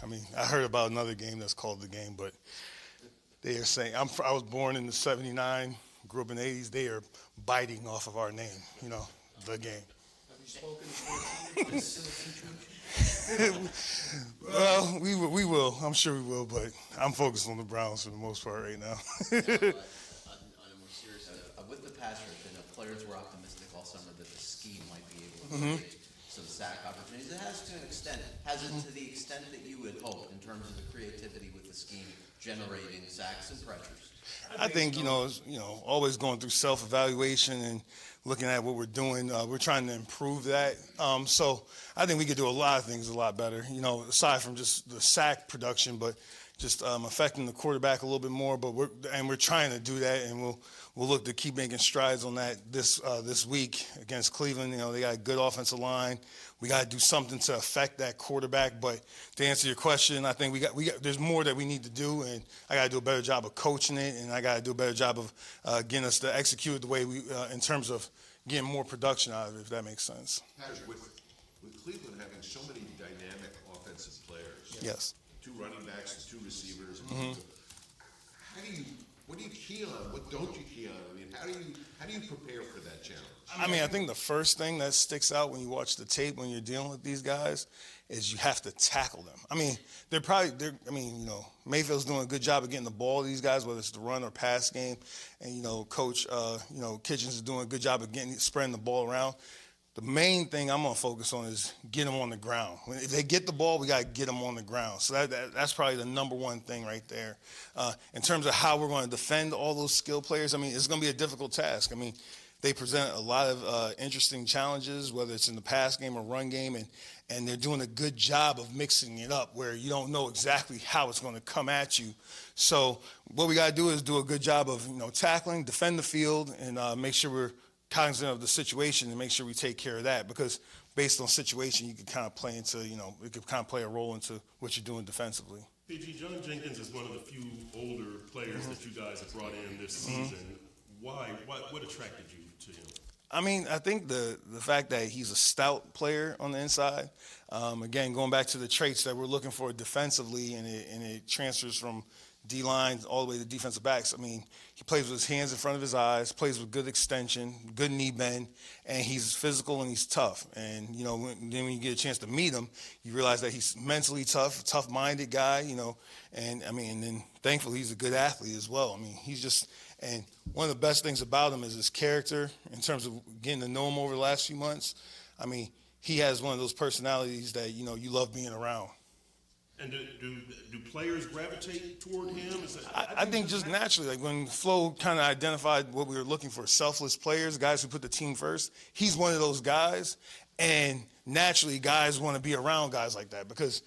mean, I heard about another game that's called The Game, but they are saying I was born in the '79, grew up in the '80s. They are biting off of our name, The Game. Have you spoken to your Well, we will. I'm sure we will, but I'm focused on the Browns for the most part right now. On a more serious note, with the pass rush, I know players were optimistic all summer that the scheme might be able to create some sack opportunities. It has to an extent. Has it to the extent that you would hope in terms of the creativity with the scheme generating sacks and pressures? I think always going through self-evaluation and looking at what we're doing. We're trying to improve that. So I think we could do a lot of things a lot better. Aside from just the sack production, but just affecting the quarterback a little bit more. But we're trying to do that, and we'll look to keep making strides on that this week against Cleveland. They got a good offensive line. We got to do something to affect that quarterback. But to answer your question, I think we got there's more that we need to do, and I got to do a better job of coaching it, and I got to do a better job of getting us to execute it the way we in terms of getting more production out of it, if that makes sense. Patrick, with Cleveland having so many dynamic offensive players, Yes. 2 running backs and 2 receivers, what do you key on? What don't you key on? I mean, how do you prepare for that challenge? I mean, I think the first thing that sticks out when you watch the tape when you're dealing with these guys is you have to tackle them. I mean, Mayfield's doing a good job of getting the ball to these guys, whether it's the run or pass game, and Coach Kitchens is doing a good job of spreading the ball around. The main thing I'm gonna focus on is get them on the ground. If they get the ball, we gotta get them on the ground. So that's probably the number one thing right there. In terms of how we're going to defend all those skill players, I mean, it's gonna be a difficult task. I mean, they present a lot of interesting challenges, whether it's in the pass game or run game, and they're doing a good job of mixing it up where you don't know exactly how it's going to come at you. So what we got to do is do a good job of tackling, defend the field, and make sure we're cognizant of the situation and make sure we take care of that, because based on situation, you can kind of play into, it could kind of play a role into what you're doing defensively. PG, John Jenkins is one of the few older players that you guys have brought in this season. Why? What attracted you to him? I mean, I think the fact that he's a stout player on the inside, again, going back to the traits that we're looking for defensively, and it transfers from D-line all the way to defensive backs. I mean, he plays with his hands in front of his eyes, plays with good extension, good knee bend, and he's physical and he's tough. And, when you get a chance to meet him, you realize that he's mentally tough-minded guy, and then thankfully he's a good athlete as well. I mean, and one of the best things about him is his character in terms of getting to know him over the last few months. I mean, he has one of those personalities that, you love being around. And do players gravitate toward him? I think just naturally, like when Flo kind of identified what we were looking for, selfless players, guys who put the team first, he's one of those guys. And naturally, guys want to be around guys like that because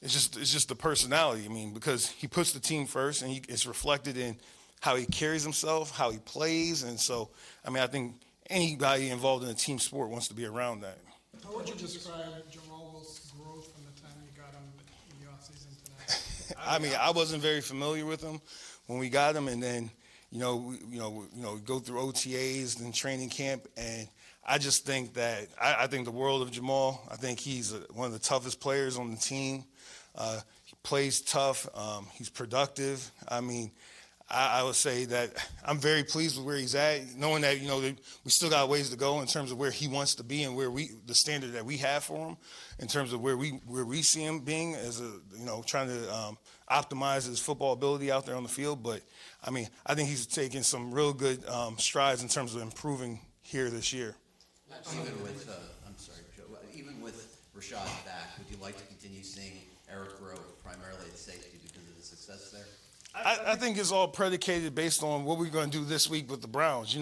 it's just the personality. I mean, because he puts the team first, and it's reflected in how he carries himself, how he plays. And so, I mean, I think anybody involved in a team sport wants to be around that. How would you describe Jamal's growth from the time you got him in the offseason to now? I mean, I wasn't very familiar with him when we got him, and then we go through OTAs and training camp, and I just think that I think the world of Jamal. I think he's one of the toughest players on the team. He plays tough. He's productive. I mean, I would say that I'm very pleased with where he's at, knowing that that we still got ways to go in terms of where he wants to be and where the standard that we have for him, in terms of where we see him being as trying to optimize his football ability out there on the field. But I mean, I think he's taking some real good strides in terms of improving here this year. Even with Joe, even with Rashad back, would you like to continue seeing Eric grow primarily at safety because of the success there? I think it's all predicated based on what we're going to do this week with the Browns.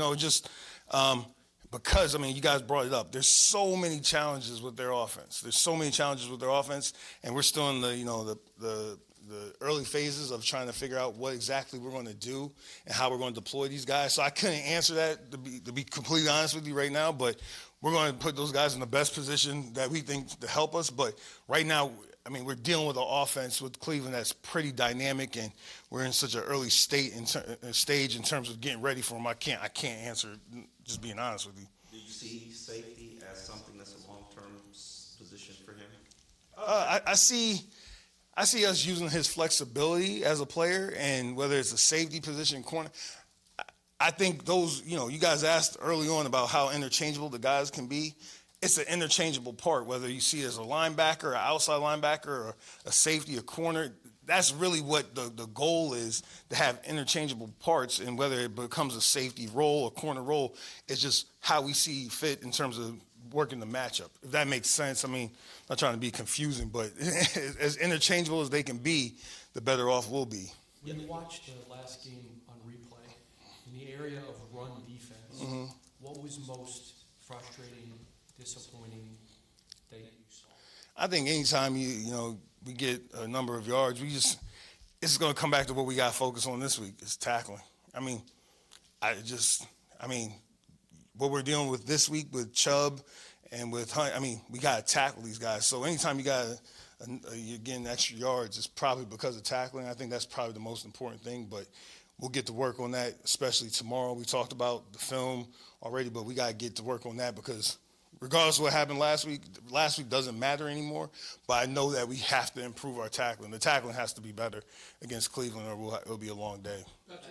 Because, I mean, you guys brought it up. There's so many challenges with their offense. And we're still in the early phases of trying to figure out what exactly we're going to do and how we're going to deploy these guys. So I couldn't answer that, to be completely honest with you right now, but we're going to put those guys in the best position that we think to help us. But right now, I mean, we're dealing with an offense with Cleveland that's pretty dynamic, and we're in such an early stage in terms of getting ready for them. I can't answer, just being honest with you. Do you see safety as something that's a long-term position for him? I I see us using his flexibility as a player, and whether it's a safety position, corner. I think those, you guys asked early on about how interchangeable the guys can be. It's an interchangeable part, whether you see it as a linebacker, an outside linebacker, or a safety, a corner. That's really what the goal is, to have interchangeable parts, and whether it becomes a safety role, a corner role, it's just how we see fit in terms of working the matchup. If that makes sense. I mean, I'm not trying to be confusing, but as interchangeable as they can be, the better off we'll be. When you watched the last game on replay, in the area of run defense, what was most frustrating, disappointing that you saw? I think anytime we get a number of yards, it's going to come back to what we got to focus on this week, is tackling. I mean, what we're dealing with this week with Chubb and with Hunt, we got to tackle these guys. So anytime you're getting extra yards, it's probably because of tackling. I think that's probably the most important thing, but we'll get to work on that, especially tomorrow. We talked about the film already, but we got to get to work on that, because regardless of what happened last week doesn't matter anymore. But I know that we have to improve our tackling. The tackling has to be better against Cleveland, or it'll be a long day.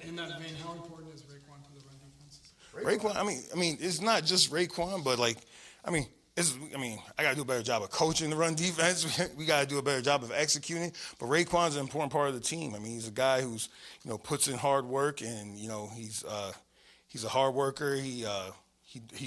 In that vein, how important is Raekwon to the run defense? Raekwon, it's not just Raekwon, but I got to do a better job of coaching the run defense. We got to do a better job of executing. But Raekwon's an important part of the team. He's a guy who's puts in hard work, and he's a hard worker. He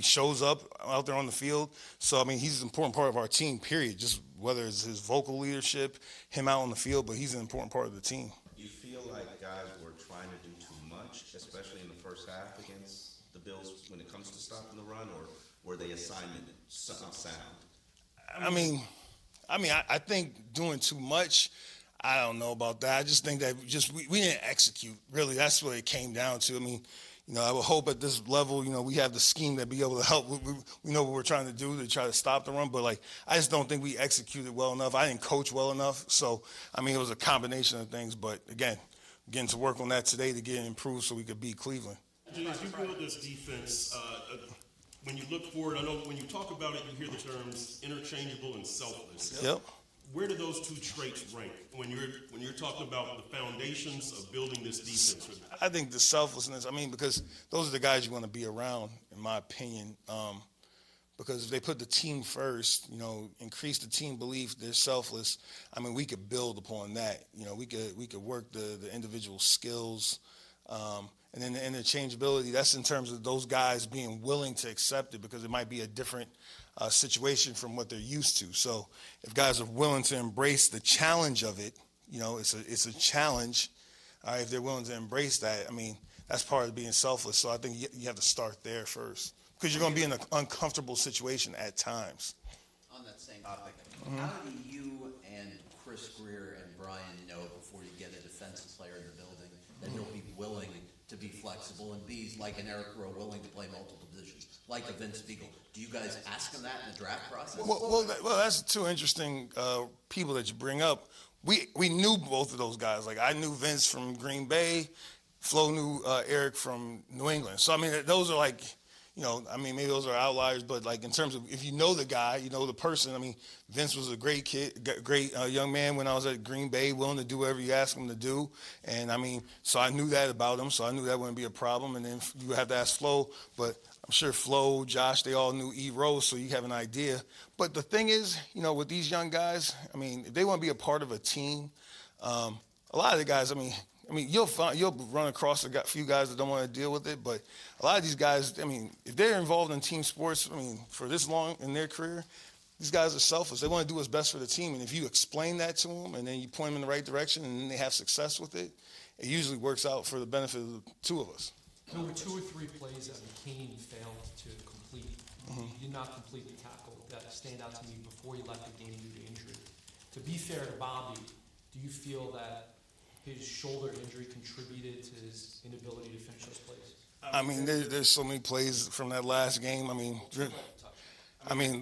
shows up out there on the field. So, he's an important part of our team, period. Just whether it's his vocal leadership, him out on the field, but he's an important part of the team. Do you feel like guys were trying to do too much, especially in the first half against the Bills when it comes to stopping the run, or were they assignment sound? I think doing too much, I don't know about that. I just think that we didn't execute. Really, that's what it came down to. I would hope at this level, we have the scheme that be able to help. We know what we're trying to do to try to stop the run, but I just don't think we executed well enough. I didn't coach well enough. So, it was a combination of things. But again, getting to work on that today to get it improved so we could beat Cleveland. As you build this defense, when you look forward, I know when you talk about it, you hear the terms interchangeable and selfless. Yep. Where do those two traits rank when you're talking about the foundations of building this defense? I think the selflessness, because those are the guys you want to be around, in my opinion. Because if they put the team first, increase the team belief, they're selfless. We could build upon that. We could work the individual skills. And then the interchangeability, that's in terms of those guys being willing to accept it, because it might be a different situation from what they're used to. So if guys are willing to embrace the challenge of it, it's a challenge. If they're willing to embrace that, that's part of being selfless. So I think you have to start there first, because you're going to be in an uncomfortable situation at times. On that same topic, how do you and Chris Greer and Brian know before you get a defensive player in the building that he'll be willing to be flexible and be like an Eric Rowe, willing to play multiple positions, like a Vince Beagle? Do you guys ask him that in the draft process? Well, that's two interesting people that you bring up. We knew both of those guys. I knew Vince from Green Bay. Flo knew Eric from New England. So, those are maybe those are outliers, but in terms of if you know the guy, you know the person. Vince was a great kid, great young man when I was at Green Bay, willing to do whatever you ask him to do. And so I knew that about him, so I knew that wouldn't be a problem. And then you have to ask Flo, but I'm sure Flo, Josh, they all knew E. Rose, so you have an idea. But the thing is, with these young guys, if they want to be a part of a team, a lot of the guys, you'll run across a few guys that don't want to deal with it, but a lot of these guys, if they're involved in team sports, for this long in their career, these guys are selfless. They want to do what's best for the team, and if you explain that to them and then you point them in the right direction and then they have success with it, it usually works out for the benefit of the two of us. There were 2 or 3 plays that McCain failed to complete. You did not complete the tackle. That stand out to me before you left the game due to injury. To be fair to Bobby, do you feel that his shoulder injury contributed to his inability to finish those plays? There's so many plays from that last game.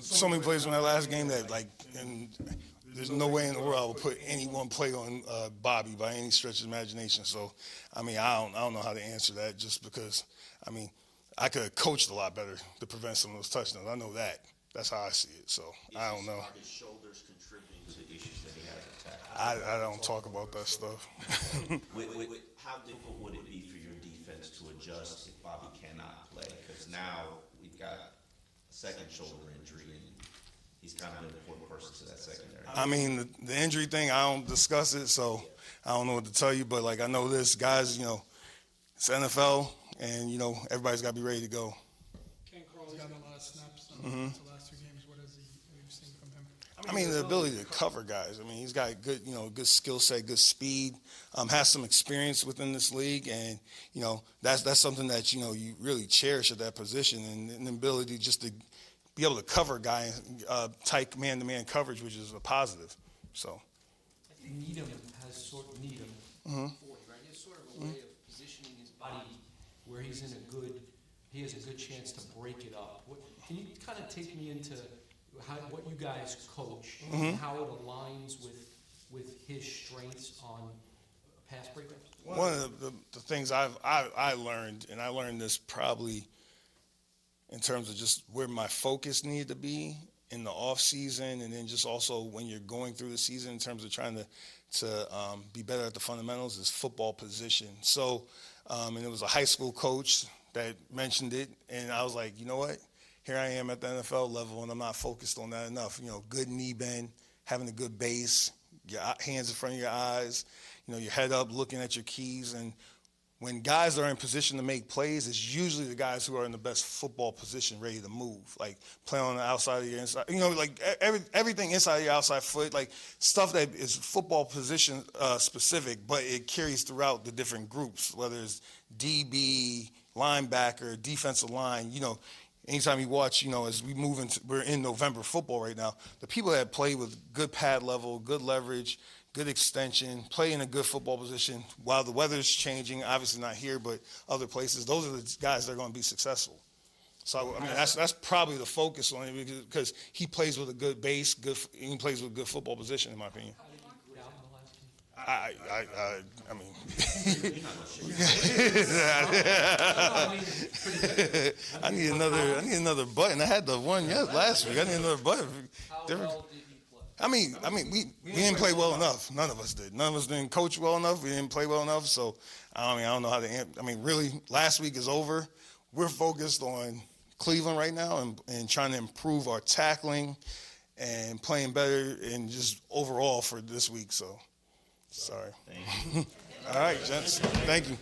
So many plays from that last game that and there's no way in the world I would put any one play on Bobby by any stretch of imagination. So, I don't know how to answer that, just because, I could have coached a lot better to prevent some of those touchdowns. I know that. That's how I see it. So, I don't know. His shoulders contributing to the issues that he had at tackle? I don't talk about that stuff. How difficult would it be for your defense to adjust if Bobby cannot play? Because now we've got a second shoulder injury, and he's kind of an important person to that secondary. I mean, the injury thing, I don't discuss it, so I don't know what to tell you. But, like, I know this, guys, it's NFL, and, everybody's got to be ready to go. Ken Crawley's got a lot of snaps in the last 2 games. What have you seen from him? I mean, the ability to cover guys. I mean, he's got good, good skill set, good speed, has some experience within this league, and that's something that you really cherish at that position, and the ability just to be able to cover a guy, tight man-to-man coverage, which is a positive. So. I think Needham has sort of Needham. Mm-hmm. Right? He has sort of a way of positioning his body where he has a good chance to break it up. Can you kind of take me into what you guys coach and how it aligns with his strengths on pass breakup? One of the things I learned, and I learned this probably in terms of just where my focus needed to be in the off season, and then just also when you're going through the season in terms of trying to be better at the fundamentals, is football position. So, and it was a high school coach that mentioned it, and I was like, you know what? Here I am at the NFL level, and I'm not focused on that enough. Good knee bend, having a good base, your hands in front of your eyes, your head up, looking at your keys. And when guys are in position to make plays, it's usually the guys who are in the best football position, ready to move, like play on the outside of your inside, like everything inside of your outside foot, like stuff that is football position specific, but it carries throughout the different groups, whether it's DB, linebacker, defensive line, anytime you watch, as we're in November football right now, the people that play with good pad level, good leverage, good extension, play in a good football position while the weather's changing, obviously not here, but other places, those are the guys that are going to be successful. So, I mean, that's probably the focus on it because he plays with a good base, he plays with a good football position, in my opinion. I mean, I need another button. I had the one last week. I need another button. How well did he play? I mean, we didn't play well enough. None of us did. None of us didn't coach well enough. We didn't play well enough. So, I don't know how to. I mean, really, last week is over. We're focused on Cleveland right now and trying to improve our tackling and playing better and just overall for this week. So. Sorry. Thank you. All right, gents. Thank you.